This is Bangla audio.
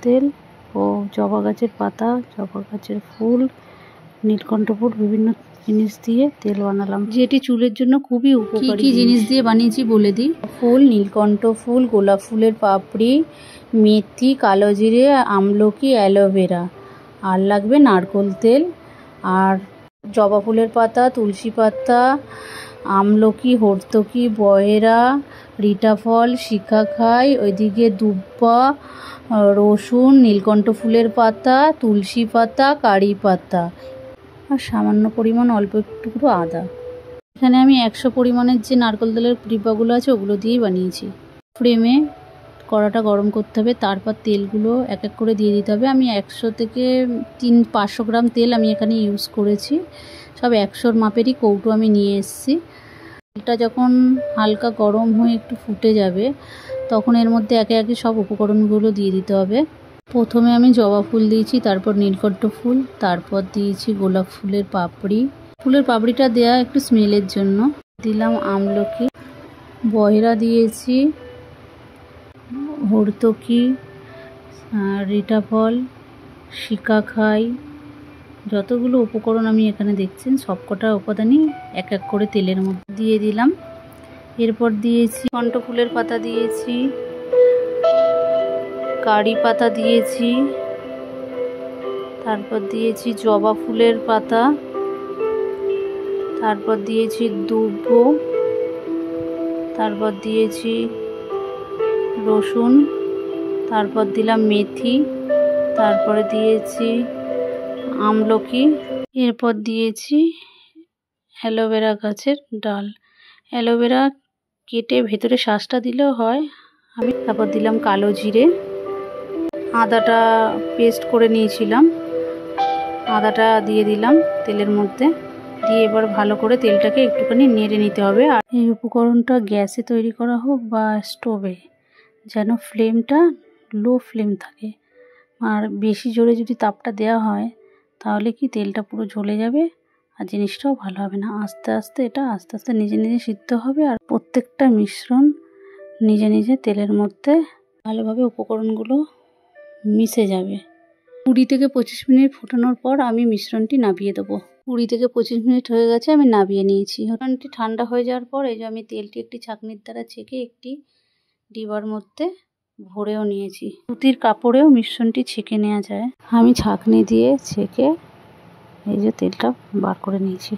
তেল ও জবা গাছের পাতা, জবা গাছের ফুল, নীলকণ্ঠ ফুল বিভিন্ন জিনিস দিয়ে তেল বানালাম, যেটি চুলের জন্য খুবই উপকারী। কি জিনিস দিয়ে বানিয়েছি বলে দিই। ফুল, নীলকণ্ঠ ফুল, গোলাপ ফুলের পাপড়ি, মেথি, কালো জিরে, আমলকি, অ্যালোভেরা, আর লাগবে নারকোল তেল, আর জবা ফুলের পাতা, তুলসী পাতা, আমলকি, হর্তকি, বয়েরা, রিটা ফল, শিকাখাই, ওইদিকে দুব্বা, রসুন, নীলকণ্ঠ ফুলের পাতা, তুলসী পাতা, কারি পাতা, আর সামান্য পরিমাণ অল্প একটু আদা। এখানে আমি 100 পরিমাণের যে নারকেল তেলের ডিব্বাগুলো আছে ওগুলো দিয়েই বানিয়েছি। ফ্রেমে কড়াটা গরম করতে হবে, তারপর তেলগুলো এক এক করে দিয়ে দিতে হবে। আমি 100 থেকে 500 গ্রাম তেল আমি এখানে ইউজ করেছি। সব 100-র মাপেরই কৌটো আমি নিয়ে এসেছি। তেলটা যখন হালকা গরম হয়ে একটু ফুটে যাবে তখন এর মধ্যে একে একে সব উপকরণগুলো দিয়ে দিতে হবে। প্রথমে আমি জবা ফুল দিয়েছি, তারপর নীলকণ্ঠ ফুল, তারপর দিয়েছি গোলাপ ফুলের পাপড়ি। ফুলের পাপড়িটা দেয়া একটু স্মেলের জন্য। দিলাম আমলকি, বয়রা দিয়েছি, হর্তকি, রিটা ফল, শিকাখাই, যতগুলো উপকরণ আমি এখানে দেখছেন সবকটা উপাদানই এক এক করে তেলের মধ্যে দিয়ে দিলাম। এরপর দিয়েছি কণ্ঠ ফুলের পাতা, দিয়েছি কারি পাতা, দিয়েছি তারপর দিয়েছি জবা ফুলের পাতা, তারপর দিয়েছি দুব্বো, তারপর দিয়েছি রসুন, তারপর দিলাম মেথি, তারপরে দিয়েছি আমলকি, এরপর দিয়েছি অ্যালোভেরা গাছের ডাল। অ্যালোভেরা কেটে ভেতরে শাঁসটা দিলেও হয়। আমি তারপর দিলাম কালো জিরে, আদাটা পেস্ট করে নিয়েছিলাম, আদাটা দিয়ে দিলাম তেলের মধ্যে। দিয়ে এবার ভালো করে তেলটাকে একটুখানি নেড়ে নিতে হবে। আর এই উপকরণটা গ্যাসে তৈরি করা হোক বা স্টোভে, যেন ফ্লেমটা লো ফ্লেম থাকে। আর বেশি জোরে যদি তাপটা দেওয়া হয় তাহলে কি তেলটা পুরো জ্বলে যাবে আর জিনিসটাও ভালো হবে না। আস্তে আস্তে এটা আস্তে আস্তে নিজে নিজে সিদ্ধ হবে আর প্রত্যেকটা মিশ্রণ নিজে নিজে তেলের মধ্যে ভালোভাবে উপকরণগুলো মিশে যাবে। 20 থেকে 25 মিনিট ফোটানোর পর আমি মিশ্রণটি নামিয়ে দেবো। 20 থেকে 25 মিনিট হয়ে গেছে, আমি নামিয়ে নিয়েছি। মিশ্রণটি ঠান্ডা হয়ে যাওয়ার পর এই যে আমি তেলটি একটি ছাঁকনির দ্বারা ছেঁকে একটি ডিবার মধ্যে ভরেও নিয়েছি। সুতির কাপড়েও মিশ্রণটি ছেঁকে নেওয়া যায়। আমি ছাঁকনি দিয়ে ছেঁকে এই যে তেলটা বার করে নিয়েছি।